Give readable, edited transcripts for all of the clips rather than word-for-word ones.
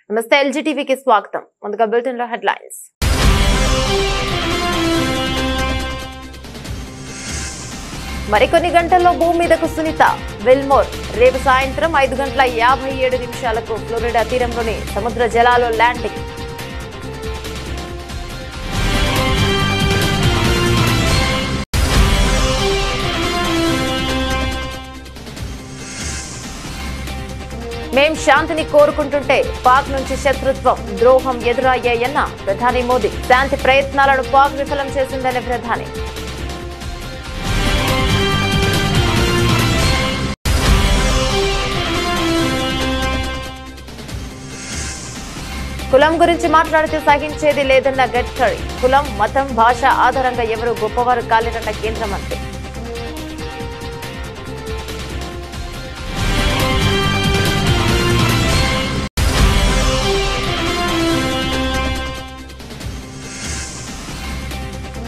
నమస్తే ఎల్జీటీవీకి స్వాగతం. ముందుగా బులెటిన్ లో హెడ్లైన్స్. మరికొన్ని గంటల్లో భూమి మీదకు సునీత విల్మోర్. రేపు సాయంత్రం 5:57 ఫ్లోరిడా తీరంలోని సముద్ర జలాల్లో ల్యాండింగ్. మేం శాంతిని కోరుకుంటుంటే పాక్ నుంచి శత్రుత్వం, ద్రోహం ఎదురయ్యాయన్న ప్రధాని మోదీ. శాంతి ప్రయత్నాలను పాక్ విఫలం చేసిందనే ప్రధాని. కులం గురించి మాట్లాడితే సహించేది లేదన్న గడ్కరీ. కులం, మతం, భాష ఆధారంగా ఎవరు గొప్పవారు కాలేరన్న కేంద్ర మంత్రి.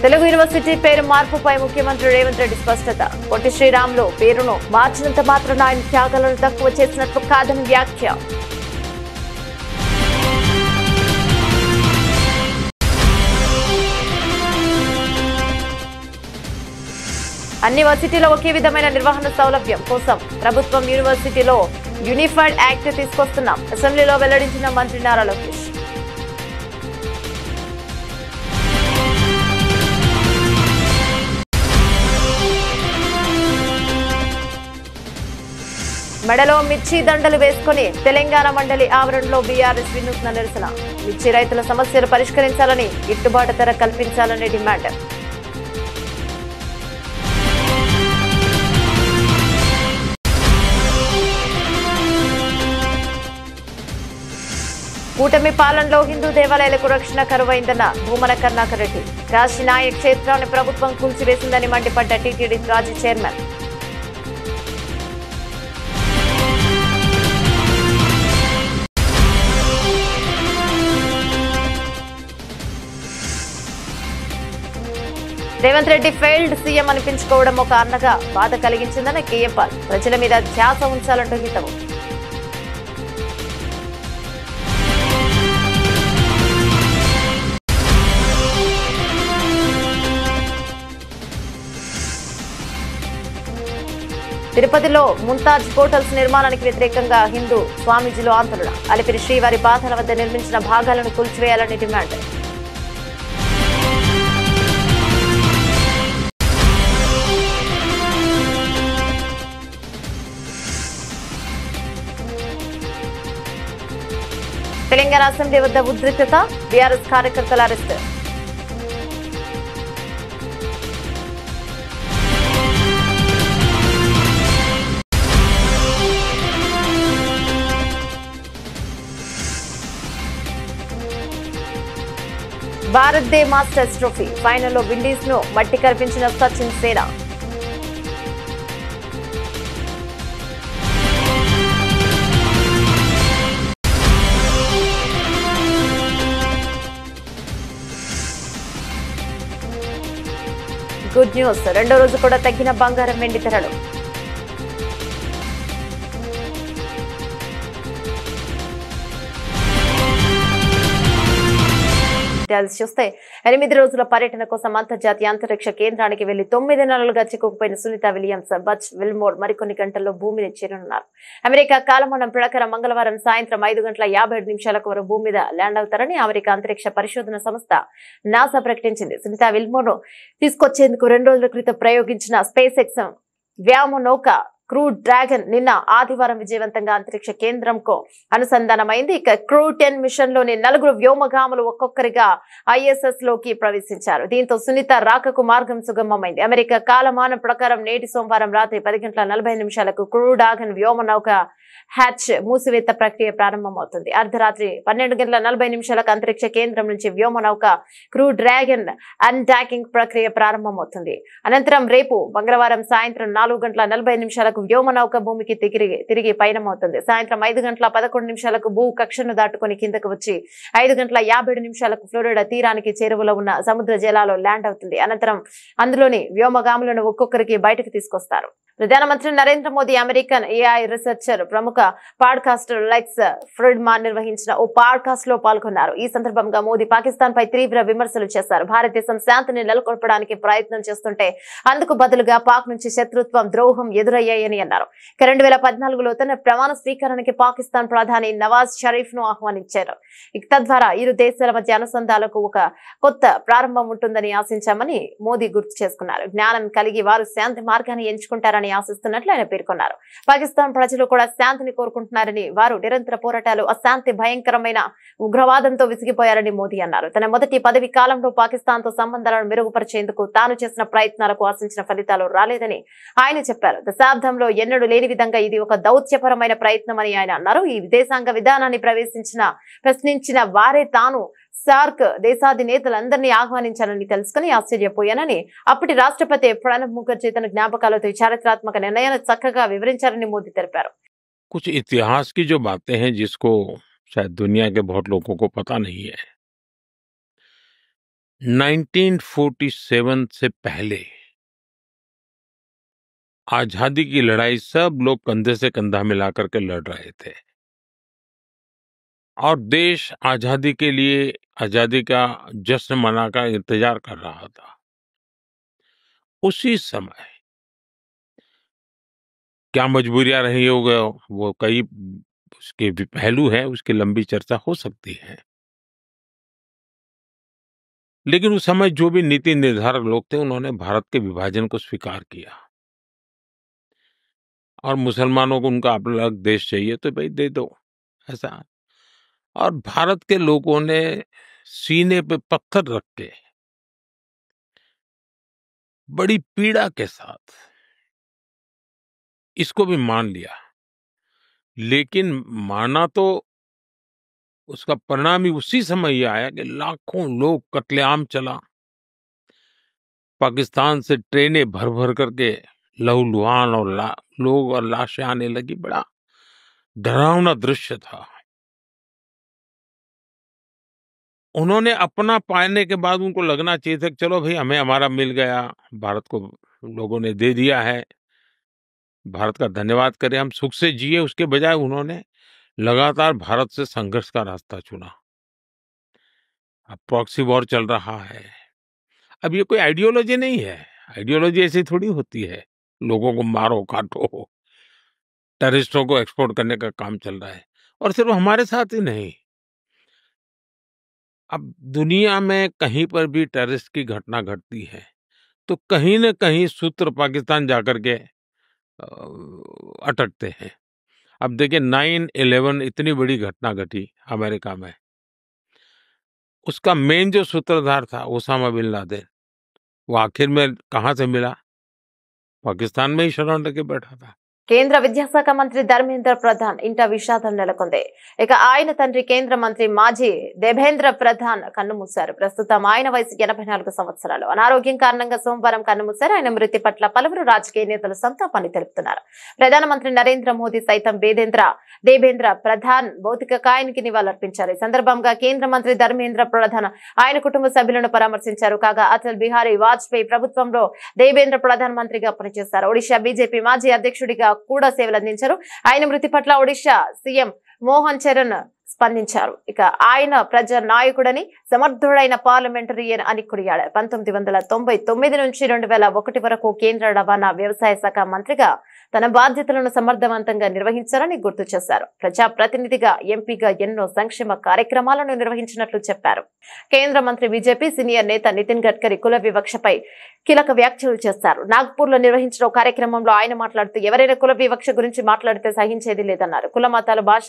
తెలుగు యూనివర్సిటీ పేరు మార్పుపై ముఖ్యమంత్రి రేవంత్ రెడ్డి స్పష్టత. పొట్టి శ్రీరాములు పేరును మార్చినంత మాత్రాన ఆయన త్యాగాలను తక్కువ చేసినట్లు కాదని వ్యాఖ్య. అన్ని వర్సిటీలో ఒకే విధమైన నిర్వహణ సౌలభ్యం కోసం ప్రభుత్వం యూనివర్సిటీలో యూనిఫైడ్ యాక్ట్ తీసుకొస్తున్నాం. అసెంబ్లీలో వెల్లడించిన మంత్రి నారా లోకేష్. మెడలో మిర్చి దండలు వేసుకుని తెలంగాణ మండలి ఆవరణలో బీఆర్ఎస్ వినూత్న నిరసన. మిర్చి రైతుల సమస్యలు పరిష్కరించాలని, గిట్టుబాటు ధర కల్పించాలని డిమాండ్. కూటమి పాలనలో హిందూ దేవాలయాలకు రక్షణ కరువైందన్న భూమన కరుణాకర్ రెడ్డి. కాశీనాయక్ క్షేత్రాన్ని ప్రభుత్వం కూల్చివేసిందని మండిపడ్డ టీటీడీ మాజీ chairman. Revanth Reddy failed CM అనిపించుకోవడం ఒక అన్నగా బాధ కలిగించిందన్న కేఎంపాల్. ప్రజల మీద ధ్యాస ఉంచాలంటూ హితవు. తిరుపతిలో ముంతాజ్ హోటల్స్ నిర్మాణానికి వ్యతిరేకంగా హిందూ స్వామీజీలు ఆందోళన. అలిపిరి శ్రీవారి పాదాల వద్ద నిర్మించిన భాగాలను కూల్చివేయాలని డిమాండ్. తెలంగాణ అసెంబ్లీ వద్ద ఉద్రిక్తత, బీఆర్ఎస్ కార్యకర్తల arrest. Bharat day masters trophy ఫైనల్లో విండీస్ ను మట్టి కల్పించిన సచిన్ సేనా. గుడ్ న్యూస్, రెండో రోజు కూడా తగ్గిన బంగారం, వెండి ధరలు. చూస్తే 8 రోజుల పర్యటన కోసం అంతర్జాతీయ అంతరిక్ష కేంద్రానికి వెళ్లి 9 నెలలుగా చిక్కుకుపోయిన సునీత విలియమ్స్, బచ్ విల్మోర్ మరికొన్ని గంటల్లో భూమిని చేరనున్నారు. అమెరికా కాలమానం ప్రకారం మంగళవారం సాయంత్రం 5:57 వరకు భూమి మీద ల్యాండ్ అవుతారని అమెరికా అంతరిక్ష పరిశోధన సంస్థ నాసా ప్రకటించింది. సునీత విల్మోర్ ను తీసుకొచ్చేందుకు 2 రోజుల క్రితం ప్రయోగించిన స్పేస్ ఎక్స్ వ్యోమనౌక క్రూ డ్రాగన్ నిన్న ఆదివారం విజయవంతంగా అంతరిక్ష కేంద్రంకు అనుసంధానమైంది. ఇక క్రూ 10 మిషన్ లోని 4 వ్యోమగాములు ఒక్కొక్కరిగా ISS లోకి ప్రవేశించారు. దీంతో సునీత రాకకు మార్గం సుగమమైంది. అమెరికా కాలమానం ప్రకారం నేటి సోమవారం రాత్రి 10:40 క్రూ డ్రాగన్ వ్యోమనౌక హ్యాచ్ మూసివేత ప్రక్రియ ప్రారంభమవుతుంది. అర్ధరాత్రి 12:40 అంతరిక్ష కేంద్రం నుంచి వ్యోమనౌక క్రూ డ్రాగన్ అన్డాకింగ్ ప్రక్రియ ప్రారంభమవుతుంది. అనంతరం రేపు మంగళవారం సాయంత్రం 4:40 వ్యోమనౌక భూమికి తిరిగి పయనమవుతుంది. సాయంత్రం 5:11 భూ కక్షను దాటుకుని కిందకు వచ్చి 5:57 ఫ్లోరిడా తీరానికి చేరువలో ఉన్న సముద్ర జలాల్లో ల్యాండ్ అవుతుంది. అనంతరం అందులోని వ్యోమగాములను ఒక్కొక్కరికి బయటకు తీసుకొస్తారు. ప్రధానమంత్రి Narendra Modi, American AI researcher ప్రముఖ పాడ్కాస్టర్ లెక్స్ ఫ్రిడ్మాన్ నిర్వహించిన ఓ పాడ్కాస్ట్ లో పాల్గొన్నారు. ఈ సందర్భంగా మోదీ పాకిస్తాన్ పై తీవ్ర విమర్శలు చేశారు. భారతదేశం శాంతిని నెలకొల్పడానికి ప్రయత్నం చేస్తుంటే అందుకు బదులుగా పాక్ నుంచి శత్రుత్వం, ద్రోహం ఎదురయ్యాయని అన్నారు. 2014లో తన ప్రమాణ స్వీకారానికి పాకిస్తాన్ ప్రధాని నవాజ్ షరీఫ్ ను ఆహ్వానించారు. తద్వారా ఇరు దేశాల మధ్య అనుసంధానాలకు ఒక కొత్త ప్రారంభం ఉంటుందని ఆశించామని మోదీ గుర్తు చేసుకున్నారు. జ్ఞానం కలిగి వారు శాంతి మార్గాన్ని ఎంచుకుంటారని ఆశిస్తున్నట్లు ఆయన పేర్కొన్నారు. పాకిస్తాన్ ప్రజలు కూడా శాంతిని కోరుకుంటున్నారని, వారు నిరంతర పోరాటాలు, అశాంతి, భయంకరమైన ఉగ్రవాదంతో విసిగిపోయారని మోదీ అన్నారు. తన మొదటి పదవి కాలంలో పాకిస్తాన్ తో సంబంధాలను మెరుగుపరిచేందుకు తాను చేసిన ప్రయత్నాలకు ఆశించిన ఫలితాలు రాలేదని ఆయన చెప్పారు. దశాబ్దంలో ఎన్నడూ లేని విధంగా ఇది ఒక దౌత్యపరమైన ప్రయత్నమని ఆయన అన్నారు. ఈ విదేశాంగ విధానాన్ని ప్రశ్నించిన వారే తాను సార్క్ దేశాధినేతలందరినీ ఆహ్వానించాలని తెలుసుకుని ఆశ్చర్యపోయానని, అప్పటి రాష్ట్రపతి ప్రణబ్ ముఖర్జీ తన జ్ఞాపకాలతో ఈ చారిత్రాత్మక నిర్ణయాన్ని చక్కగా వివరించారని మోదీ తెలిపారు. कुछ इतिहास की जो बातें हैं जिसको शायद दुनिया के बहुत लोगों को पता नहीं है। 1947 से पहले आजादी की लड़ाई सब लोग कंधे से कंधा मिलाकर के लड़ रहे थे और देश आजादी के लिए आजादी का जश्न मनाकर इंतजार कर रहा था। उसी समय क्या मजबूरियां रही होगा, वो कई उसके भी पहलू हैं, उसकी लंबी चर्चा हो सकती है। लेकिन उस समय जो भी नीति निर्धारक लोग थे उन्होंने भारत के विभाजन को स्वीकार किया और मुसलमानों को उनका अलग देश चाहिए तो भाई दे दो, ऐसा। और भारत के लोगों ने सीने पे पत्थर रख के बड़ी पीड़ा के साथ इसको भी मान लिया। लेकिन माना तो उसका परिणाम ही उसी समय ये आया कि लाखों लोग कत्लेआम चला। पाकिस्तान से ट्रेनें भर भर करके लहूलुहान और लोग और लाशें आने लगी। बड़ा डरावना दृश्य था। उन्होंने अपना पाने के बाद उनको लगना चाहिए था कि चलो भाई हमें हमारा मिल गया, भारत को लोगों ने दे दिया है, भारत का धन्यवाद करें, हम सुख से जिए। उसके बजाय उन्होंने लगातार भारत से संघर्ष का रास्ता चुना। अब प्रॉक्सी वॉर चल रहा है। अब ये कोई आइडियोलॉजी नहीं है, आइडियोलॉजी ऐसी थोड़ी होती है, लोगों को मारो काटो, टेररिस्टों को एक्सपोर्ट करने का काम चल रहा है। और सिर्फ हमारे साथ ही नहीं, अब दुनिया में कहीं पर भी टेररिस्ट की घटना घटती है तो कहीं न कहीं सूत्र पाकिस्तान जाकर के अटकते हैं। अब देखिए 9/11 इतनी बड़ी घटना घटी अमेरिका में, उसका मेन जो सूत्रधार था ओसामा बिन लादेन, वो आखिर में कहाँ से मिला? पाकिस्तान में ही शरण लेके बैठा था। కేంద్ర విద్యాశాఖ మంత్రి ధర్మేంద్ర ప్రధాన్ ఇంట విషాదం నెలకొంది. ఇక ఆయన తండ్రి కేంద్ర మంత్రి మాజీ దేబేంద్ర ప్రధాన్ కన్నుమూశారు. ప్రస్తుతం ఆయన వయసు 84 సంవత్సరాలు. అనారోగ్యం కారణంగా సోమవారం కన్నుమూశారు. ఆయన మృతి పట్ల పలువురు రాజకీయ నేతలు సంతాపాన్ని తెలుపుతున్నారు. ప్రధానమంత్రి నరేంద్ర మోదీ సైతం దేబేంద్ర ప్రధాన్ భౌతిక కాయానికి నివాళులర్పించారు. ఈ సందర్భంగా కేంద్ర మంత్రి ధర్మేంద్ర ప్రధాన్ ఆయన కుటుంబ సభ్యులను పరామర్శించారు. కాగా అటల్ బిహారీ వాజ్పేయి ప్రభుత్వంలో దేబేంద్ర ప్రధాన మంత్రిగా పనిచేశారు. ఒడిషా బీజేపీ మాజీ అధ్యక్షుడిగా కూడా సేవలందించారు. ఆయన మృతి పట్ల ఒడిషా సీఎం మోహన్ చరణ్ స్పందించారు. ఇక ఆయన ప్రజా నాయకుడని, సమర్థుడైన పార్లమెంటరియన్ అని కొనియాడారు. 1999 నుంచి 2001 వరకు కేంద్ర రవాణా వ్యవసాయ శాఖ మంత్రిగా తన బాధ్యతలను సమర్థవంతంగా నిర్వహించారని గుర్తు చేశారు. ప్రజాప్రతినిధిగా, ఎంపీగా ఎన్నో సంక్షేమ కార్యక్రమాలను నిర్వహించినట్లు చెప్పారు. కేంద్ర మంత్రి బీజేపీ సీనియర్ నేత నితిన్ గడ్కరీ కుల వివక్షపై కీలక వ్యాఖ్యలు చేశారు. నాగ్పూర్ లో నిర్వహించిన కార్యక్రమంలో ఆయన మాట్లాడుతూ ఎవరైనా కుల వివక్ష గురించి మాట్లాడితే సహించేది లేదన్నారు. కుల, మతాల, భాష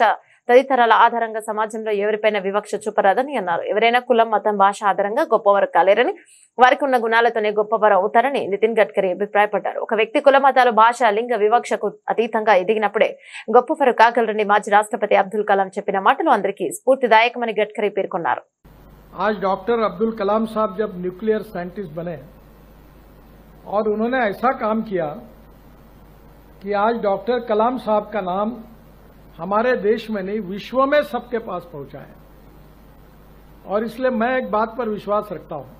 తదితరాల ఆధారంగా సమాజంలో ఎవరిపైన వివక్ష చూపరాదని అన్నారు. ఎవరైనా కులం, మతం, భాష ఆధారంగా గొప్పవారు కాలేరని, వారికి ఉన్న గుణాలతోనే గొప్పవారు అవుతారని నితిన్ గడ్కరీ అభిప్రాయపడ్డారు. ఒక వ్యక్తి కుల, మతాలు, భాష, లింగ వివక్షకు అతీతంగా ఎదిగినప్పుడే గొప్పవారు కాగలరని మాజీ రాష్ట్రపతి అబ్దుల్ కలాం చెప్పిన మాటలు అందరికీ స్ఫూర్తిదాయకమని గడ్కరీ పేర్కొన్నారు. आज डॉक्टर अब्दुल कलाम साहब जब न्यूक्लियर साइंटिस्ट बने और उन्होंने ऐसा काम किया कि आज डॉक्टर कलाम साहब का नाम हमारे देश में नहीं विश्व में सबके पास पहुंचा है। और इसलिए मैं एक बात पर विश्वास रखता हूं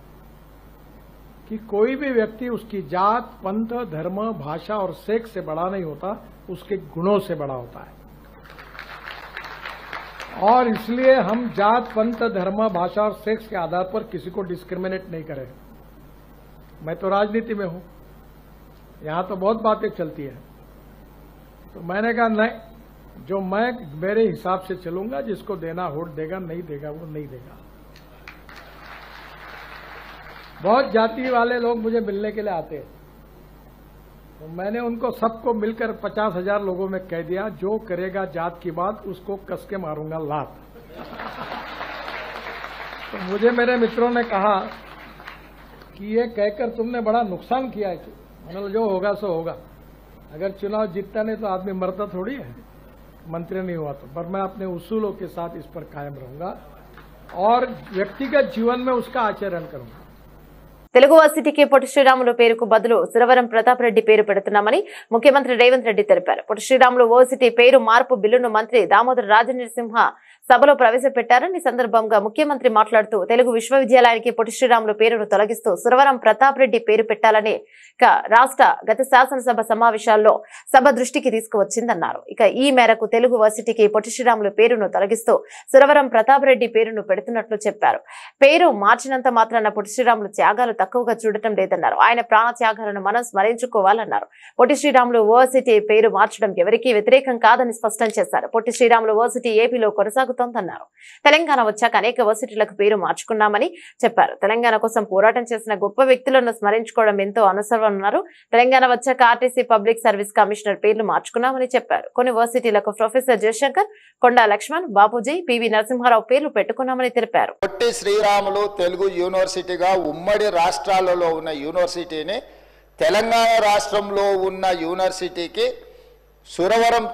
कि कोई भी व्यक्ति उसकी जात, पंथ, धर्म, भाषा और सेक्स से बड़ा नहीं होता, उसके गुणों से बड़ा होता है। और इसलिए हम जात, पंथ, धर्म, भाषा और सेक्स के आधार पर किसी को डिस्क्रिमिनेट नहीं करें। मैं तो राजनीति में हूं, यहां तो बहुत बातें चलती है, तो मैंने कहा नहीं, जो मैं मेरे हिसाब से चलूंगा, जिसको देना वोट देगा, नहीं देगा वो नहीं देगा। बहुत जाति वाले लोग मुझे मिलने के लिए आते हैं, तो मैंने उनको सबको मिलकर 50,000 लोगों में कह दिया, जो करेगा जात की बात उसको कस के मारूंगा लात। तो मुझे मेरे मित्रों ने कहा कि ये कहकर तुमने बड़ा नुकसान किया है। मतलब जो होगा सो होगा, अगर चुनाव जीतता नहीं तो आदमी मरता थोड़ी है, मंत्री नहीं हुआ तो। पर मैं अपने उसूलों के साथ इस पर कायम रहूंगा और व्यक्तिगत जीवन में उसका आचरण करूंगा। తెలుగు వర్సిటీకి పొట్టి శ్రీరాములు పేరుకు బదులు సురవరం ప్రతాప్ రెడ్డి పేరు పెడుతున్నామని ముఖ్యమంత్రి రేవంత్ రెడ్డి తెలిపారు. పొట్టి శ్రీరాములు వర్సిటీ పేరు మార్పు బిల్లును మంత్రి దామోదర రాజనరసింహ సభలో ప్రవేశపెట్టారని సందర్భంగా ముఖ్యమంత్రి మాట్లాడుతూ తెలుగు విశ్వవిద్యాలయానికి పొట్టి శ్రీరాములు పేరును తొలగిస్తూ సురవరం ప్రతాప్ రెడ్డి పేరు పెట్టాలని రాష్ట్ర గత శాసనసభ సమావేశాల్లో సభ దృష్టికి తీసుకువచ్చిందన్నారు. ఇక ఈ మేరకు తెలుగు వర్సిటీకి పొట్టి శ్రీరాములు పేరును తొలగిస్తూ సురవరం ప్రతాప్ రెడ్డి పేరును పెడుతున్నట్లు చెప్పారు. పేరు మార్చినంత మాత్రాన పొట్టి శ్రీరాములు త్యాగాలు తక్కువగా చూడటం లేదన్నారు. ఆయన ప్రాణ త్యాగాలను మనం స్మరించుకోవాలన్నారు. పొట్టి శ్రీరాములు వర్సిటీ పేరు మార్చడం ఎవరికీ వ్యతిరేకం కాదని స్పష్టం చేశారు. పొట్టి శ్రీరాములు వర్సిటీ ఏపీలో కొనసాగుతోందన్నారు. తెలంగాణ వచ్చాక అనేక వర్సిటీలకు పేరు మార్చుకున్నామని చెప్పారు. తెలంగాణ కోసం పోరాటం చేసిన గొప్ప వ్యక్తులను స్మరించుకోవడం ఎంతో అవసరమన్నారు. తెలంగాణ వచ్చాక ఆర్టీసీ పబ్లిక్ సర్వీస్ కమిషనర్ పేర్లు మార్చుకున్నామని చెప్పారు. కొన్ని వర్సిటీలకు ప్రొఫెసర్ జయశంకర్, కొండా లక్ష్మణ్, బాపూజీ, పివి నరసింహారావు పేర్లు పెట్టుకున్నామని తెలిపారు. పొట్టి శ్రీరాములు తెలుగు యూనివర్సిటీగా ఉమ్మడి రాష్ట్రాలలో ఉన్న యూనివర్సిటీని తెలంగాణ రాష్ట్రంలో ఉన్న యూనివర్సిటీకి సురవరం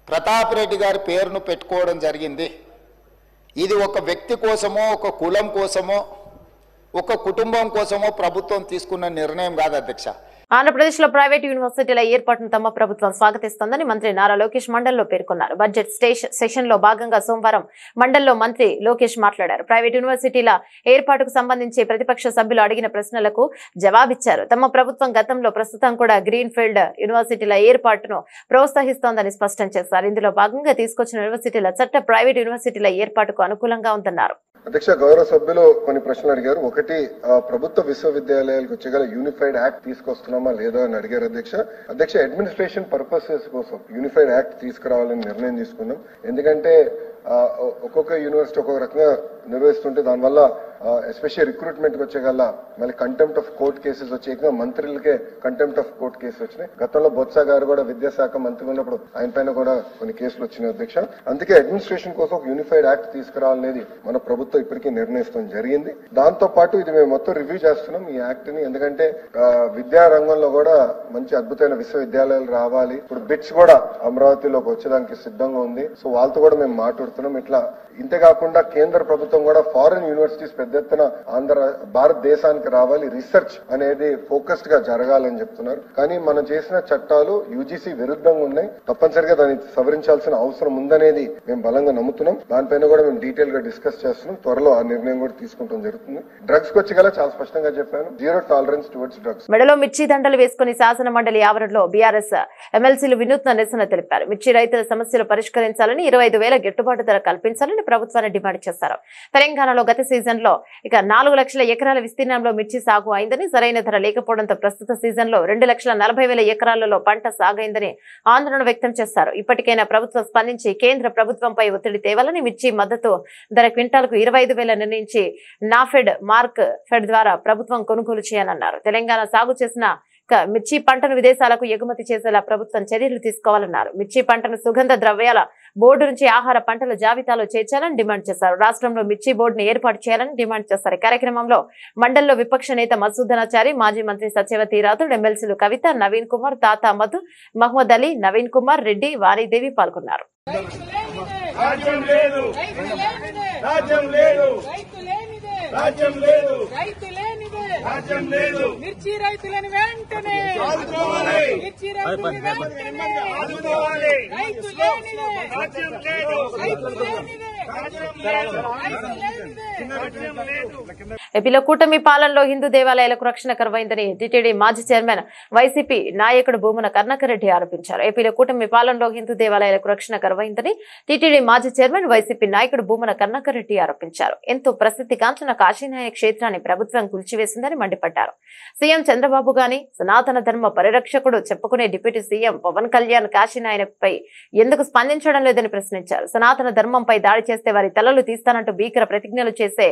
ప్రతాప్ రెడ్డి గారి పేరును పెట్టుకోవడం జరిగింది. ఇది ఒక వ్యక్తి కోసమో, ఒక కులం కోసమో, ఒక కుటుంబం కోసమో ప్రభుత్వం తీసుకున్న నిర్ణయం కాదు అధ్యక్ష. ఆంధ్రప్రదేశ్ లో ప్రైవేట్ యూనివర్సిటీల ఏర్పాటును తమ ప్రభుత్వం స్వాగతిస్తోందని మంత్రి నారా లోకేష్ మండల్లో పేర్కొన్నారు. బడ్జెట్ సెషన్ లో భాగంగా సోమవారం మండల్లో మంత్రి లోకేష్ మాట్లాడారు. ప్రైవేట్ యూనివర్సిటీల ఏర్పాటుకు సంబంధించి ప్రతిపక్ష సభ్యులు అడిగిన ప్రశ్నలకు జవాబిచ్చారు. తమ ప్రభుత్వం గతంలో ప్రస్తుతం కూడా గ్రీన్ ఫీల్డ్ యూనివర్సిటీల ఏర్పాటును ప్రోత్సహిస్తోందని స్పష్టం చేశారు. ఇందులో భాగంగా తీసుకొచ్చిన యూనివర్సిటీల చట్ట ప్రైవేట్ యూనివర్సిటీల ఏర్పాటుకు అనుకూలంగా ఉందన్నారు. అధ్యక్ష, గౌరవ సభ్యులు కొన్ని ప్రశ్నలు అడిగారు. ఒకటి, ప్రభుత్వ విశ్వవిద్యాలయాలకు వచ్చేగల యూనిఫైడ్ యాక్ట్ తీసుకొస్తున్నామా లేదా అని అడిగారు అధ్యక్ష. అడ్మినిస్ట్రేషన్ పర్పసెస్ కోసం యూనిఫైడ్ యాక్ట్ తీసుకురావాలని నిర్ణయం తీసుకున్నాం. ఎందుకంటే ఒక్కొక్క యూనివర్సిటీ ఒక్కొక్క రకంగా నిర్వహిస్తుంటే దానివల్ల ఎస్పెషల్లీ రిక్రూట్మెంట్ వచ్చేగల మళ్ళీ కంటెంప్ట్ ఆఫ్ కోర్ట్ కేసెస్ వచ్చే మంత్రులకే కంటెంప్ట్ ఆఫ్ కోర్ట్ కేసు వచ్చినాయి. గతంలో బొత్స గారు కూడా విద్యాశాఖ మంత్రి ఉన్నప్పుడు ఆయన పైన కూడా కొన్ని కేసులు వచ్చినాయి అధ్యక్ష. అందుకే అడ్మినిస్ట్రేషన్ కోసం ఒక యూనిఫైడ్ యాక్ట్ తీసుకురావాలనేది మన ప్రభుత్వం ఇప్పటికీ నిర్ణయిస్తాం జరిగింది. దాంతో పాటు ఇది మేము మొత్తం రివ్యూ చేస్తున్నాం ఈ యాక్ట్ ని. ఎందుకంటే విద్యా రంగంలో కూడా మంచి అద్భుతమైన విశ్వవిద్యాలయాలు రావాలి. ఇప్పుడు బిట్స్ కూడా అమరావతిలోకి వచ్చేదానికి సిద్ధంగా ఉంది. సో వాళ్ళతో కూడా మేము మాట్లాడుతున్నాం. ఇట్లా ఇంతేకాకుండా కేంద్ర ప్రభుత్వం కూడా ఫారిన్ యూనివర్సిటీస్ పెద్ద ఎత్తున భారతదేశానికి రావాలి, రీసెర్చ్ అనేది ఫోకస్డ్ గా జరగాలని చెప్తున్నారు. కానీ మనం చేసిన చట్టాలు యూజీసీ విరుద్ధంగా ఉన్నాయి. తప్పనిసరిగా దాన్ని సవరించాల్సిన అవసరం ఉందనేది మేము బలంగా నమ్ముతున్నాం. దానిపైన కూడా మేము డీటెయిల్ గా డిస్కస్ చేస్తున్నాం. త్వరలో ఆ నిర్ణయం కూడా తీసుకుంటాం జరుగుతుంది. డ్రగ్స్ కి వచ్చి చాలా స్పష్టంగా చెప్పాను, జీరో టాలరెన్స్ టువర్డ్స్ డ్రగ్స్. మెడలో మిర్చి దండలు వేసుకుని శాసన మండలి ఆవరణలో బీఆర్ఎస్ ఎమ్మెల్సీలు వినూత్న నిరసన తెలిపారు. మిర్చి రైతుల సమస్యలు పరిష్కరించాలని, 25,000 గిట్టుబాటు ధర కల్పించాలని ప్రభుత్వాన్ని డిమాండ్ చేశారు. తెలంగాణలో గత సీజన్ లో 4 లక్షల ఎకరాల విస్తీర్ణంలో మిర్చి సాగు అయిందని, సరైన ధర లేకపోవడంతో ప్రస్తుత సీజన్ లో 2,40,000 ఎకరాలలో పంట సాగైందని ఆందోళన వ్యక్తం చేశారు. ఇప్పటికైనా ప్రభుత్వం స్పందించి కేంద్ర ప్రభుత్వంపై ఒత్తిడి తేవాలని, మిర్చి మద్దతు ధర క్వింటాల్కు 25,000 నిర్ణయించి నాఫెడ్ మార్క్ ఫెడ్ ద్వారా ప్రభుత్వం కొనుగోలు చేయాలన్నారు. తెలంగాణ సాగు చేసిన మిర్చి పంటను విదేశాలకు ఎగుమతి చేసేలా ప్రభుత్వం చర్యలు తీసుకోవాలన్నారు. మిర్చి పంటను సుగంధ ద్రవ్యాల బోర్డు నుంచి ఆహార పంటల జాబితాలో చేర్చాలని డిమాండ్ చేశారు. రాష్ట్రంలో మిర్చి బోర్డును ఏర్పాటు చేయాలని డిమాండ్ చేశారు. కార్యక్రమంలో మండలిలో విపక్ష నేత మసూదనాచారి, మాజీ మంత్రి సత్యవతి రాథోడ్, ఎమ్మెల్సీలు కవిత, నవీన్ కుమార్, తాతా మధు, మహమ్మద్ అలీ, నవీన్ కుమార్ రెడ్డి, వాణిదేవి పాల్గొన్నారు. మిర్చి రైతులను వెంటనే మిర్చి రైతులను వెంటనే రైతు లేనిదే ఏపీలో కూటమి పాలనలో హిందూ దేవాలయాలకు రక్షణ కరువైందని టీటీడీ మాజీ చైర్మన్ వైసీపీ నాయకుడు భూమన కరుణాకర్ రెడ్డి ఆరోపించారు. ఏపీలో కూటమి పాలనలో హిందూ దేవాలయాలకు రక్షణ కరువైందని టీటీడీ మాజీ చైర్మన్ వైసీపీ నాయకుడు భూమన కరుణాకర్ రెడ్డి ఆరోపించారు. ఎంతో ప్రసిద్ధిగాంచిన కాశీనాయ క్షేత్రాన్ని ప్రభుత్వం కూల్చివేసిందని మండిపడ్డారు. సీఎం చంద్రబాబు గాని సనాతన ధర్మ పరిరక్షకుడు చెప్పుకునే డిప్యూటీ సీఎం పవన్ కళ్యాణ్ కాశీనాయనపై ఎందుకు స్పందించడం లేదని ప్రశ్నించారు. సనాతన ధర్మంపై దాడి చేస్తే వారి తలలు తీస్తానంటూ భీకర ప్రతిజ్ఞలు చేసే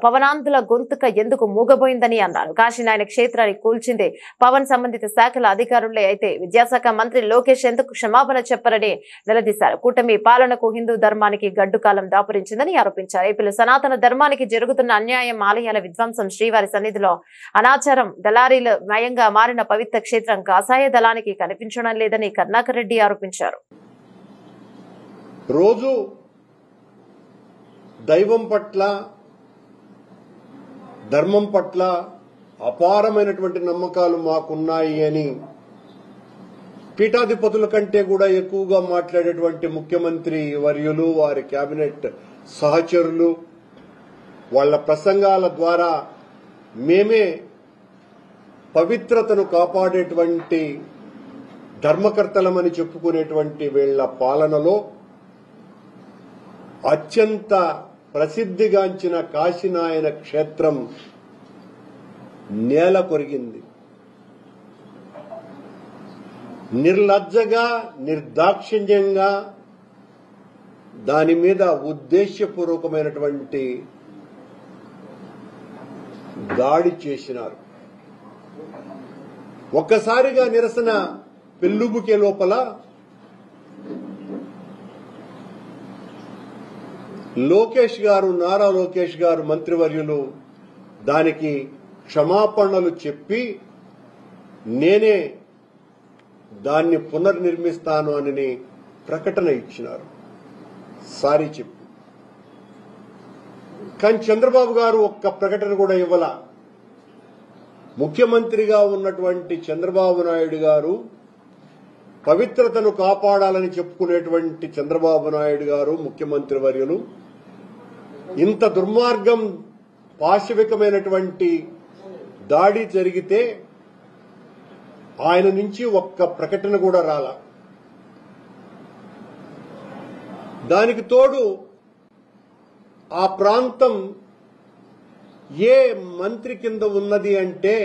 పవనాంధుల గొంతుక ఎందుకు మూగబోయిందని అన్నారు. కాశీనాయన క్షేత్రాన్ని కూల్చింది పవన్ సంబంధిత శాఖల అధికారులే అయితే విద్యాశాఖ మంత్రి లోకేష్ ఎందుకు క్షమాపణ చెప్పరని నిలదీశారు. కూటమి పాలనకు హిందూ ధర్మానికి గడ్డు కాలం దాపురించిందని ఆరోపించారు. ఏపీలో సనాతన ధర్మానికి జరుగుతున్న అన్యాయం, ఆలయాల విధ్వంసం, శ్రీవారి సన్నిధిలో అనాచారం, దళారీల మయంగా మారిన పవిత్ర క్షేత్రం కాషాయ దళానికి కనిపించడం లేదని కరుణాకర్ రెడ్డి ఆరోపించారు. రోజు దైవం పట్ల, ధర్మం పట్ల అపారమైనటువంటి నమ్మకాలు మాకున్నాయి అని పీఠాధిపతుల కంటే కూడా ఎక్కువగా మాట్లాడేటువంటి ముఖ్యమంత్రి వర్యులు, వారి కేబినెట్ సహచరులు వాళ్ల ప్రసంగాల ద్వారా మేమే పవిత్రతను కాపాడేటువంటి ధర్మకర్తలమని చెప్పుకునేటువంటి వీళ్ల పాలనలో అత్యంత ప్రసిద్ధిగాంచిన కాశీనాయన క్షేత్రం నేల కొరిగింది. నిర్లజ్జగా, నిర్దాక్షిణ్యంగా దాని మీద ఉద్దేశ్యపూర్వకమైనటువంటి దాడి చేసినారు. ఒక్కసారిగా నిరసన పెల్లుబుకే లోపల లోకేష్ గారు, నారా లోకేష్ గారు మంత్రివర్యులు దానికి క్షమాపణలు చెప్పి నేనే దాన్ని పునర్నిర్మిస్తాను అని ప్రకటన ఇచ్చినారు, సారీ చెప్పి. కానీ చంద్రబాబు గారు ఒక్క ప్రకటన కూడా ఇవ్వాల. ముఖ్యమంత్రిగా ఉన్నటువంటి చంద్రబాబు నాయుడు గారు, పవిత్రతను కాపాడాలని చెప్పుకునేటువంటి చంద్రబాబు నాయుడు గారు ముఖ్యమంత్రి వర్యులు ఇంత దుర్మార్గం, పాశవికమైనటువంటి దాడి జరిగితే ఆయన నుంచి ఒక్క ప్రకటన కూడా రాలా. దానికి తోడు ఆ ప్రాంతం ఏ మంత్రి కింద ఉన్నది అంటే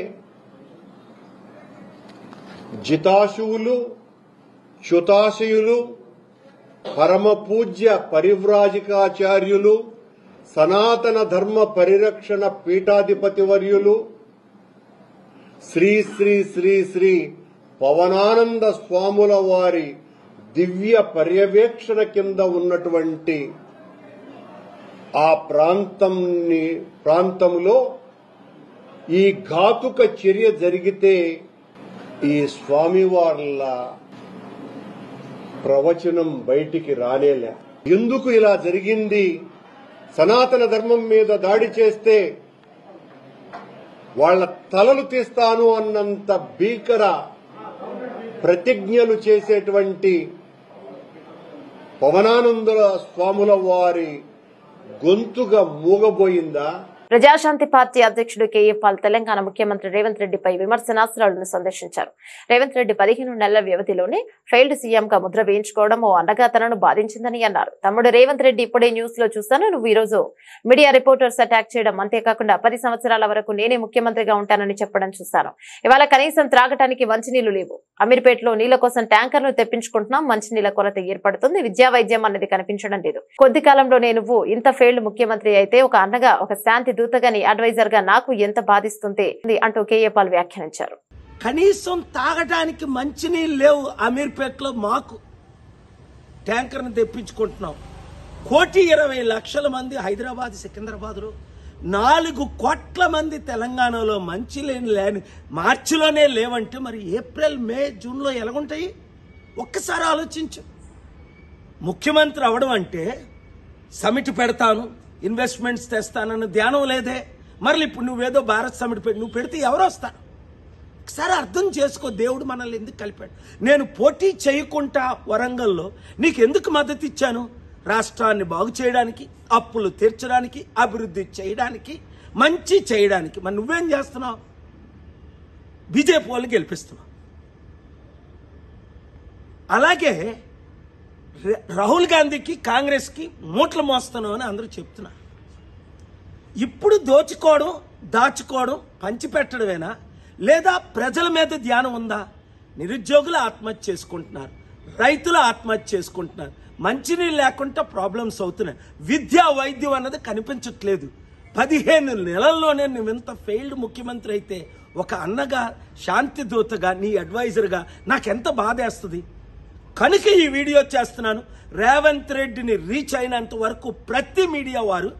జితాశువులు, చ్యుతాశయులు, పరమ పూజ్య పరివ్రాజికాచార్యులు, సనాతన ధర్మ పరిరక్షణ పీఠాధిపతి వర్యులు శ్రీ శ్రీ శ్రీ శ్రీ పవనానంద స్వాముల వారి దివ్య పర్యవేక్షణ కింద ఉన్నటువంటి ఆ ప్రాంతంలో ఈ ఘాతుక చర్య జరిగితే ఈ స్వామివార్ల ప్రవచనం బయటికి రానేలే. ఎందుకు ఇలా జరిగింది? సనాతన ధర్మం మీద దాడి చేస్తే వాళ్ల తలలు తీస్తాను అన్నంత భీకర ప్రతిజ్ఞలు చేసేటువంటి పవనానందుల స్వాముల వారి గొంతుగా మూగబోయిందా? ప్రజాశాంతి పార్టీ అధ్యక్షుడు కేఏ పాల్ తెలంగాణ ముఖ్యమంత్రి రేవంత్ రెడ్డిపై విమర్శనాస్త్రాలను సందర్శించారు. రేవంత్ రెడ్డి 15 నెలల వ్యవధిలోనే ఫెయిల్డ్ సీఎంగా ముద్ర వేయించుకోవడం ఓ అండగా తనను బాధించిందని అన్నారు. తమ్ముడు రేవంత్ రెడ్డి ఇప్పుడే న్యూస్ లో చూస్తాను, నువ్వు ఈ రోజు మీడియా రిపోర్టర్స్ అటాక్ చేయడం, అంతేకాకుండా 10 సంవత్సరాల వరకు నేనే ముఖ్యమంత్రిగా ఉంటానని చెప్పడం చూశాను. ఇవాళ కనీసం త్రాగటానికి మంచినీళ్లు లేవు. అమీర్పేటలో నీళ్ల కోసం ట్యాంకర్ను తెప్పించుకుంటున్నాం, మంచినీళ్ల కొరత ఏర్పడుతుంది, విద్యా వైద్యం అనేది కనిపించడం లేదు. కొద్ది కాలంలోనే నువ్వు ఇంత ఫెయిల్డ్ ముఖ్యమంత్రి అయితే ఒక అన్నగా, ఒక శాంతి దూతగాని, అడ్వైజర్ గా నాకు ఎంత బాధిస్తుంది అంటూ కేఏ పాల్ వ్యాఖ్యానించారు. కనీసం తాగడానికి మంచినీళ్ళు లేవు. అమీర్పేటలో మాకు ట్యాంకర్ను తెప్పించుకుంటున్నాం. 1,20,00,000 మంది హైదరాబాద్, సికింద్రాబాద్లో, 4 కోట్ల మంది తెలంగాణలో మంచినీళ్ళు లేని మార్చిలోనే లేవంటే మరి ఏప్రిల్, మే, జూన్లో ఎలాగుంటాయి? ఒక్కసారి ఆలోచించు. ముఖ్యమంత్రి అవడం అంటే సమిట్ పెడతాను, ఇన్వెస్ట్మెంట్స్ తెస్తానన్న ధ్యానం లేదే. మరి ఇప్పుడు నువ్వేదో భారత్ సమిట్ నువ్వు పెడితే ఎవరు వస్తారు? ఒకసారి అర్థం చేసుకో, దేవుడు మనల్ని ఎందుకు కలిపాడు. నేను పోటీ చేయకుండా వరంగల్లో నీకు ఎందుకు మద్దతు ఇచ్చాను? రాష్ట్రాన్ని బాగు చేయడానికి, అప్పులు తీర్చడానికి, అభివృద్ధి చేయడానికి, మంచి చేయడానికి. మరి నువ్వేం చేస్తున్నావు? బీజేపీ వాళ్ళు గెలిపిస్తున్నావు. అలాగే రాహుల్ గాంధీకి, కాంగ్రెస్కి మూటలు మోస్తున్నావు అని అందరూ చెప్తున్నారు. ఇప్పుడు దోచుకోవడం, దాచుకోవడం, పంచిపెట్టడమేనా, లేదా ప్రజల మీద ధ్యానం ఉందా? నిరుద్యోగులు ఆత్మహత్య చేసుకుంటున్నారు, రైతులు ఆత్మహత్య చేసుకుంటున్నారు, మంచినీళ్ళు లేకుండా ప్రాబ్లమ్స్ అవుతున్నాయి, విద్యా వైద్యం అన్నది కనిపించట్లేదు. 15 నెలల్లోనే నువ్వు ఇంత ఫెయిల్డ్ ముఖ్యమంత్రి అయితే ఒక అన్నగా, శాంతి దూతగా, నీ అడ్వైజర్గా నాకెంత బాధేస్తుంది. కనుక ఈ వీడియో చేస్తున్నాను. రేవంత్ రెడ్డిని రీచ్ అయినంత వరకు ప్రతి మీడియా వారు,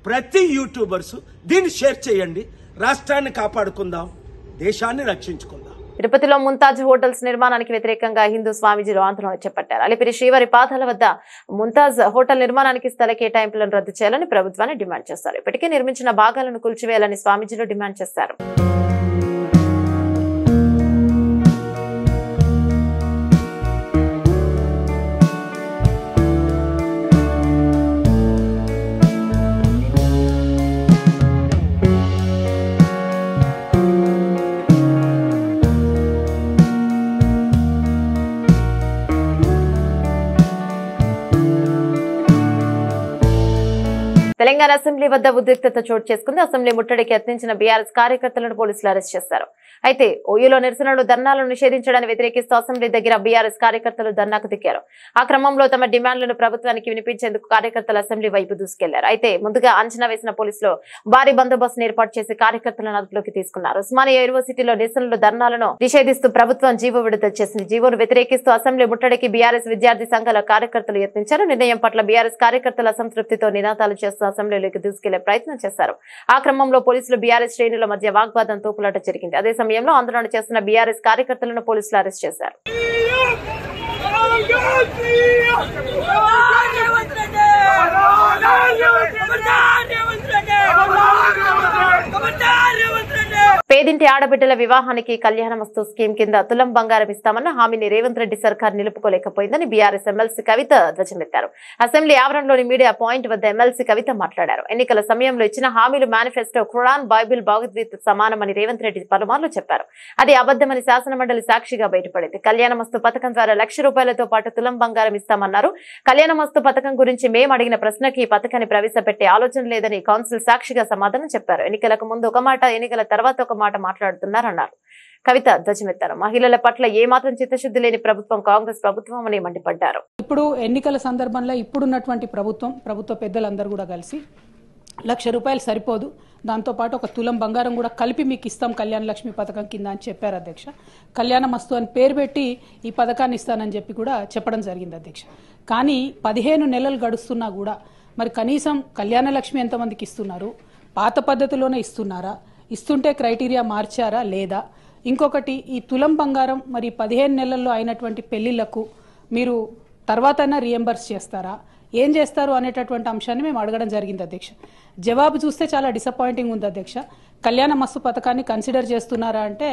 ప్రతి యూట్యూబర్స్ దీన్ని షేర్ చేయండి. రాష్ట్రాన్ని కాపాడుకుందాం, దేశాన్ని రక్షించుకుందాం. తిరుపతిలో ముంతాజ్ హోటల్స్ నిర్మాణానికి వ్యతిరేకంగా హిందూ స్వామీజీలు ఆందోళన చేపట్టారు. అలిపిరి శ్రీవారి పాదాల వద్ద ముంతాజ్ హోటల్ నిర్మాణానికి స్థల కేటాయింపులను రద్దు చేయాలని ప్రభుత్వాన్ని డిమాండ్ చేశారు. ఇప్పటికే నిర్మించిన భాగాలను కూల్చివేయాలని స్వామీజీలు డిమాండ్ చేశారు. తెలంగాణ అసెంబ్లీ వద్ద ఉద్రిక్తత చోటు చేసుకుంది. అసెంబ్లీ ముట్టడికి యత్నించిన బీఆర్ఎస్ కార్యకర్తలను పోలీసులు అరెస్ట్ చేశారు. అయితే ఓయూలో నిరసనలు, ధర్నాలను నిషేధించడాన్ని వ్యతిరేకిస్తూ అసెంబ్లీ దగ్గర బీఆర్ఎస్ కార్యకర్తలు ధర్నాకు దిగారు. ఆ క్రమంలో తమ డిమాండ్లను ప్రభుత్వానికి వినిపించేందుకు కార్యకర్తలు అసెంబ్లీ వైపు దూసుకెళ్లారు. అయితే ముందుగా అంచనా వేసిన పోలీసులు భారీ బందోబస్తును ఏర్పాటు చేసి కార్యకర్తలను అదుపులోకి తీసుకున్నారు. ఉస్మానియా యూనివర్సిటీలో నిరసనలు, ధర్నాలను నిషేధిస్తూ ప్రభుత్వం జీవో విడుదల చేసింది. జీవోను వ్యతిరేకిస్తూ అసెంబ్లీ ముట్టడికి బీఆర్ఎస్ విద్యార్థి సంఘాల కార్యకర్తలు యత్నించారు. నిర్ణయం పట్ల బీఆర్ఎస్ కార్యకర్తల అసంతృప్తితో నినాదాలు చేస్తూ అసెంబ్లీలోకి దూసుకెళ్లే ప్రయత్నం చేశారు. ఆ క్రమంలో పోలీసులు బీఆర్ఎస్ శ్రేణుల మధ్య వాగ్వాదం, తోపులాట జరిగింది. అదే సమయంలో ఆందోళన చేస్తున్న బీఆర్ఎస్ కార్యకర్తలను పోలీసులు అరెస్ట్ చేశారు. పేదింటి ఆడబిడ్డల వివాహానికి కళ్యాణమస్తు స్కీమ్ కింద తులం బంగారం ఇస్తామన్న హామీని రేవంత్ రెడ్డి సర్కార్ నిలుపుకోలేకపోయిందని బీఆర్ఎస్ ఎమ్మెల్సీ కవిత ధ్వజమెత్తారు. అసెంబ్లీ ఆవరణలోని మీడియా పాయింట్ వద్ద ఎమ్మెల్సీ కవిత మాట్లాడారు. ఎన్నికల సమయంలో ఇచ్చిన హామీలు మేనిఫెస్టో, ఖురాన్, బైబిల్, భగవద్గీత సమానమని రేవంత్ రెడ్డి పలుమార్లు చెప్పారు. అది అబద్దమని శాసనమండలి సాక్షిగా బయటపడింది. కళ్యాణమస్తు పథకం ద్వారా ₹1,00,000 పాటు తులం బంగారం ఇస్తామన్నారు. కళ్యాణమస్తు పథకం గురించి మేము అడిగిన ప్రశ్నకి ఈ పథకాన్ని ప్రవేశపెట్టే ఆలోచన లేదని కౌన్సిల్ సాక్షిగా సమాధానం చెప్పారు. ఎన్నికలకు ముందు ఒక మాట, ఎన్నికల తర్వాత ఒక మాట మాట్లాడుతున్నారన్నారు. కవిత ధ్వజమెత్తారు. మహిళల పట్ల ఏమాత్రం చిత్తశుద్ధి లేని ప్రభుత్వం కాంగ్రెస్ ప్రభుత్వం అని మండిపడ్డారు. ఇప్పుడు ఎన్నికల సందర్భంలో ఇప్పుడున్నటువంటి ప్రభుత్వ పెద్దలందరూ కూడా కలిసి ₹1,00,000 సరిపోదు, దాంతోపాటు ఒక తులం బంగారం కూడా కలిపి మీకు ఇస్తాం కళ్యాణ లక్ష్మి పథకం కింద అని చెప్పారు అధ్యక్ష. కళ్యాణ మస్తు అని పేరు పెట్టి ఈ పథకాన్ని ఇస్తానని చెప్పి కూడా చెప్పడం జరిగింది అధ్యక్ష. కానీ 15 నెలలు గడుస్తున్నా కూడా మరి కనీసం కళ్యాణ లక్ష్మి ఎంతమందికి ఇస్తున్నారు, పాత పద్ధతిలోనే ఇస్తున్నారా, ఇస్తుంటే క్రైటీరియా మార్చారా లేదా, ఇంకొకటి ఈ తులం బంగారం మరి 15 నెలల్లో అయినటువంటి పెళ్లిళ్లకు మీరు తర్వాతైనా రీఎంబర్స్ చేస్తారా, ఏం చేస్తారు అనేటటువంటి అంశాన్ని మేము అడగడం జరిగింది అధ్యక్ష. జవాబు చూస్తే చాలా డిసప్పాయింటింగ్ ఉంది అధ్యక్ష. కళ్యాణ మస్తు పథకాన్ని కన్సిడర్ చేస్తున్నారా అంటే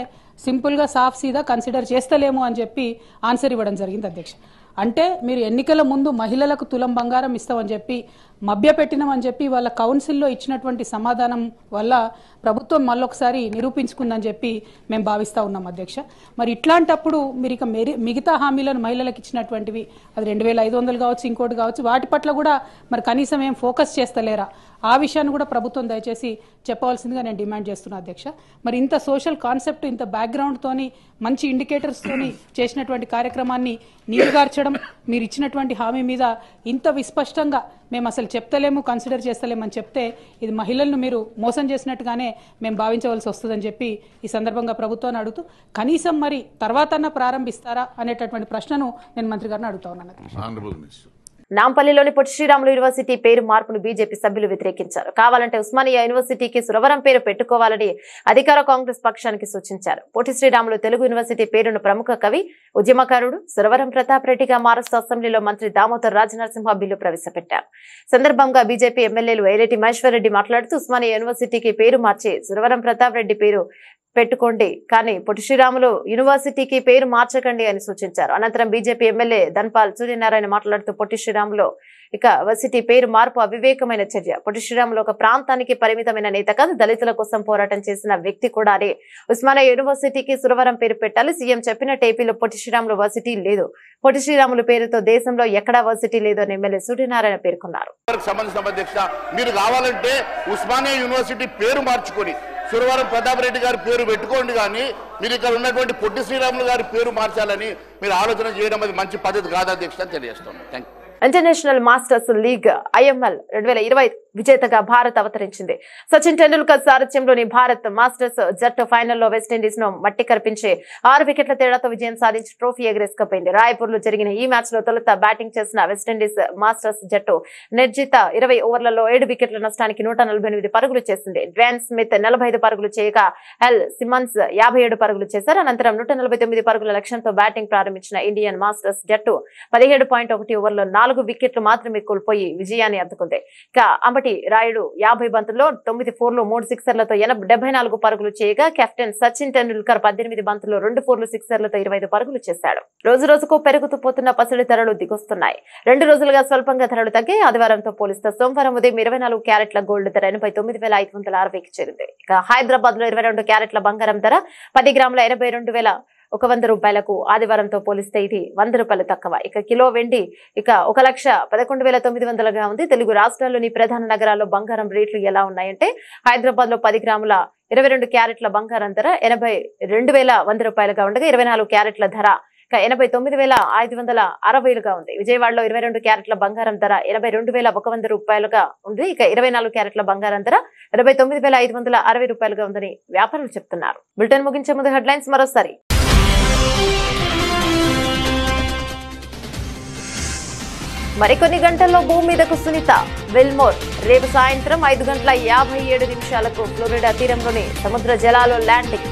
సింపుల్గా సాఫ్ సీదా కన్సిడర్ చేస్తలేము అని చెప్పి ఆన్సర్ ఇవ్వడం జరిగింది అధ్యక్ష. అంటే మీరు ఎన్నికల ముందు మహిళలకు తులం బంగారం ఇస్తామని చెప్పి మభ్యపెట్టినామని చెప్పి వాళ్ళ కౌన్సిల్లో ఇచ్చినటువంటి సమాధానం వల్ల ప్రభుత్వం మళ్ళొకసారి నిరూపించుకుందని చెప్పి మేము భావిస్తూ ఉన్నాం అధ్యక్ష. మరి ఇట్లాంటప్పుడు మీరు ఇక మిగతా హామీలను మహిళలకు ఇచ్చినటువంటివి అది 2,500 కావచ్చు, ఇంకోటి కావచ్చు, వాటి పట్ల కూడా మరి కనీసం ఏం ఫోకస్ చేస్తలేరా, ఆ విషయాన్ని కూడా ప్రభుత్వం దయచేసి చెప్పవలసిందిగా నేను డిమాండ్ చేస్తున్నా అధ్యక్ష. మరి ఇంత సోషల్ కాన్సెప్ట్, ఇంత బ్యాక్గ్రౌండ్ తోని మంచి ఇండికేటర్స్ తోని చేసినటువంటి కార్యక్రమాన్ని నీరుగార్చడం, మీరు ఇచ్చినటువంటి హామీ మీద ఇంత విస్పష్టంగా మేము అసలు చెప్తలేము, కన్సిడర్ చేస్తలేమని చెప్తే ఇది మహిళలను మీరు మోసం చేసినట్టుగానే మేము భావించవలసి వస్తుందని చెప్పి ఈ సందర్భంగా ప్రభుత్వాన్ని అడుగుతూ కనీసం మరి తర్వాతన్నా ప్రారంభిస్తారా అనేటటువంటి ప్రశ్నను నేను మంత్రి గారిని అడుగుతా ఉన్నాను. నాంపల్లిలోని పొట్టి శ్రీరాములు యూనివర్సిటీ పేరు మార్పును బీజేపీ సభ్యులు వ్యతిరేకించారు. కావాలంటే ఉస్మానియా యూనివర్సిటీకి సురవరం పేరు పెట్టుకోవాలని అధికార కాంగ్రెస్ పక్షానికి సూచించారు. పొట్టి శ్రీరాములు తెలుగు యూనివర్సిటీ పేరును ప్రముఖ కవి, ఉద్యమకారుడు సురవరం ప్రతాప్ రెడ్డిగా మారుస్తూ అసెంబ్లీలో మంత్రి దామోదర్ రాజనరసింహ బిల్లు ప్రవేశపెట్టారు. సందర్భంగా బీజేపీ ఎమ్మెల్యేలు ఐలేటి మహేశ్వర్ రెడ్డి మాట్లాడుతూ ఉస్మానియా యూనివర్సిటీకి పేరు మార్చి సురవరం ప్రతాప్ రెడ్డి పేరు పెట్టుకోండి, కానీ పొట్టి శ్రీరాములు యూనివర్సిటీకి పేరు మార్చకండి అని సూచించారు. అనంతరం బీజేపీ ఎమ్మెల్యే ధన్పాల్ సూర్యనారాయణ మాట్లాడుతూ పొట్టి శ్రీరాములు ఇక వర్సిటీ పేరు మార్పు అవివేకమైన చర్య. పొట్టి శ్రీరాములు ఒక ప్రాంతానికి పరిమితమైన నేత కాదు, దళితుల కోసం పోరాటం చేసిన వ్యక్తి కూడా. అనే ఉస్మానియా యూనివర్సిటీకి సురవరం పేరు పెట్టాలి. సీఎం చెప్పినట్టు ఏపీలో పొట్టి శ్రీరాములు వర్సిటీ లేదు. పొట్టి శ్రీరాములు పేరుతో దేశంలో ఎక్కడా వర్సిటీ లేదు అని ఎమ్మెల్యే సూర్యనారాయణ పేర్కొన్నారు. మీరు కావాలంటే ఉస్మానియా యూనివర్సిటీ పేరు మార్చుకొని సురవరం ప్రతాప్ రెడ్డి గారి పేరు పెట్టుకోండి, కానీ మీరు ఇక్కడ ఉన్నటువంటి పొట్టి శ్రీరాములు గారి పేరు మార్చాలని మీరు ఆలోచన చేయడం అది మంచి పద్ధతి కాదు అధ్యక్ష అని తెలియజేస్తున్నాను. Thank you. International masters league IML 2020 విజేతగా భారత్ అవతరించింది. సచిన్ టెండూల్కర్ సారథ్యంలోని భారత్ మాస్టర్స్ జట్టు ఫైనల్లో వెస్టిండీస్ ను మట్టి కరిపించి 6 వికెట్ల తేడాతో విజయం సాధించి ట్రోఫీ ఎగరేసుకుపోయింది. రాయ్పూర్ లో జరిగిన ఈ మ్యాచ్ లో తొలుత బ్యాటింగ్ చేసిన వెస్టిండీస్ మాస్టర్స్ జట్టు నిర్జిత 20 ఓవర్లలో 7 వికెట్ల నష్టానికి 148 పరుగులు చేసింది. డ్వేన్ స్మిత్ 45 పరుగులు చేయగా ఎల్ సిమన్స్ 57 పరుగులు చేశారు. అనంతరం 149 పరుగుల లక్ష్యంతో బ్యాటింగ్ ప్రారంభించిన ఇండియన్ మాస్టర్స్ జట్టు 17.1 ఓవర్లో 4 వికెట్లు మాత్రమే కోల్పోయి విజయాన్ని అందుకుంది. ఇక అంబటి రాయుడు 50 బంతుల్లో 9 4లు 3 సిక్సర్లతో 74 పరుగులు చేయగా కెప్టెన్ సచిన్ టెండూల్కర్ 18 బంతుల్లో 2 4లు సిక్సర్లతో 25 పరుగులు చేశాడు. రోజు రోజుకు పెరుగుతూ పోతున్న పసిడి ధరలు దిగొస్తున్నాయి. 2 రోజులుగా స్వల్పంగా ధరలు తగ్గాయి. ఆదివారంతో పోలిస్తే సోమవారం ఉదయం 24 క్యారెట్ల గోల్డ్ ధర 89,560కి చేరింది. ఇక హైదరాబాద్ లో 22 క్యారెట్ల బంగారం ధర 10 గ్రాముల 82,100 రూపాయలకు ఆదివారంతో పోలిస్తే ఇది 100 రూపాయలు తక్కువ. ఇక కిలో వెండి ఇక 1,11,900గా ఉంది. తెలుగు రాష్ట్రాల్లోని ప్రధాన నగరాల్లో బంగారం రేట్లు ఎలా ఉన్నాయంటే హైదరాబాద్ లో 10 గ్రాముల 22 క్యారెట్ల బంగారం ధర 82,100 రూపాయలుగా ఉండగా 24 క్యారెట్ల ధర 89,560గా ఉంది. విజయవాడలో 22 క్యారెట్ల బంగారం ధర 82,100 రూపాయలుగా ఉంది. ఇక 24 క్యారెట్ల బంగారం ధర 89,560 రూపాయలుగా ఉందని వ్యాపారులు చెప్తున్నారు. బులెటిన్ ముగించే ముందు హెడ్లైన్స్ మరోసారి. మరికొన్ని గంటల్లో భూమి మీదకు సునీత విల్మోర్. రేపు సాయంత్రం 5:57 ఫ్లోరిడా తీరంలోని సముద్ర జలాల్లో ల్యాండింగ్.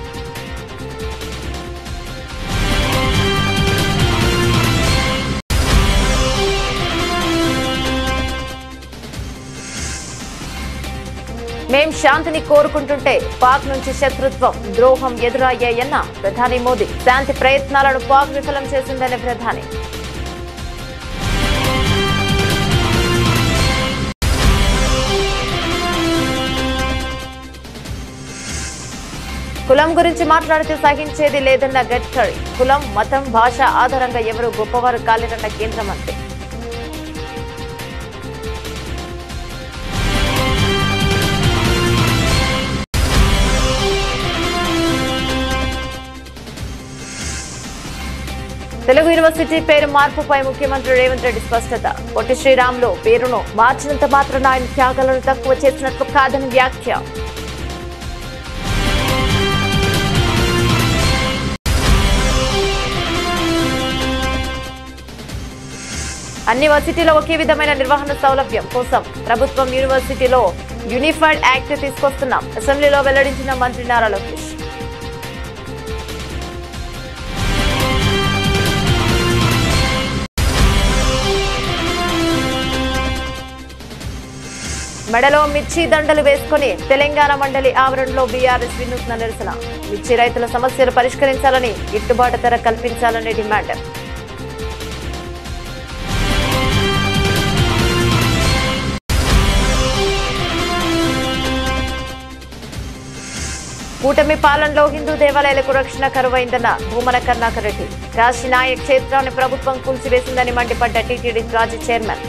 మేం శాంతిని కోరుకుంటుంటే పాక్ నుంచి శత్రుత్వం, ద్రోహం ఎదురయ్యాయన్న ప్రధాని మోదీ. శాంతి ప్రయత్నాలను పాక్ విఫలం చేసిందనే ప్రధాని. కులం గురించి మాట్లాడితే సహించేది లేదన్న గడ్కరీ. కులం, మతం, భాష ఆధారంగా ఎవరు గొప్పవారు కాలేరన్న కేంద్ర మంత్రి. తెలుగు యూనివర్సిటీ పేరు మార్పుపై ముఖ్యమంత్రి రేవంత్ రెడ్డి స్పష్టత. పొట్టి శ్రీరాములు పేరును మార్చినంత మాత్రాన ఆయన త్యాగాలను తక్కువ చేసినట్లు కాదని వ్యాఖ్య. అన్ని వర్సిటీలో ఒకే విధమైన నిర్వహణ సౌలభ్యం కోసం ప్రభుత్వం యూనివర్సిటీలో యూనిఫైడ్ యాక్ట్ తీసుకొస్తున్నాం. అసెంబ్లీలో వెల్లడించిన మంత్రి నారా లోకేష్. మెడలో మిర్చి దండలు వేసుకుని తెలంగాణ మండలి ఆవరణలో బీఆర్ఎస్ వినూత్న నిరసన. మిర్చి రైతుల సమస్యలు పరిష్కరించాలని, గిట్టుబాటు ధర కల్పించాలని డిమాండ్. కూటమి పాలనలో హిందూ దేవాలయాలకు రక్షణ కరువైందన్న భూమన కరుణాకర్ రెడ్డి. కాశీనాయ క్షేత్రాన్ని ప్రభుత్వం కూల్చివేసిందని మండిపడ్డ టీటీడీ మాజీ chairman.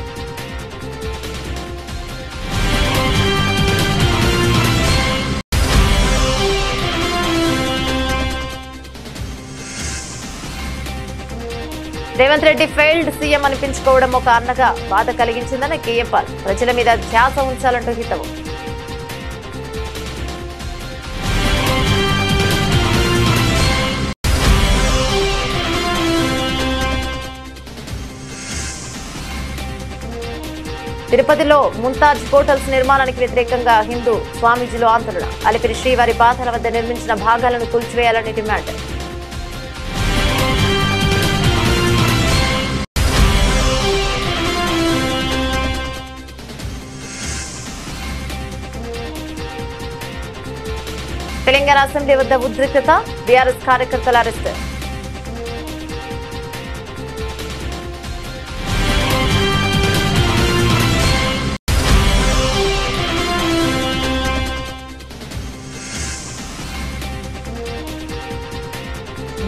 Revanth Reddy failed CM అనిపించుకోవడం ఒక అన్నగా బాధ కలిగించిందని కేఏపాల్. ప్రజల మీద ధ్యాస ఉంచాలంటూ హితవు. తిరుపతిలో ముంతాజ్ హోటల్స్ నిర్మాణానికి వ్యతిరేకంగా హిందూ స్వామీజీలు ఆందోళన. అలిపిరి శ్రీవారి పాదాల వద్ద నిర్మించిన భాగాలను కూల్చివేయాలని డిమాండ్. తెలంగాణ అసెంబ్లీ వద్ద ఉద్రిక్తత. బీఆర్ఎస్ కార్యకర్తల arrest.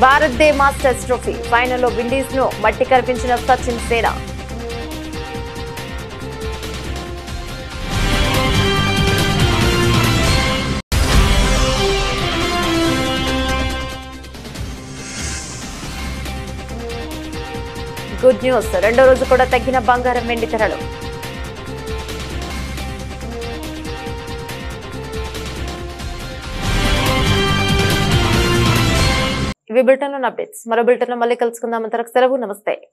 Bharat they masters trophy ఫైనల్లో విండీస్ ను మట్టి కరిపించిన సచిన్ సేన. గుడ్ న్యూస్, రెండో రోజు కూడా తగ్గిన బంగారం వెండి ధరలు. ఇవి బులెటిన్ అప్డేట్స్. మరో బులెటిన్ లో మళ్ళీ కలుసుకుందాం. అంతవరకు సెలవు. నమస్తే.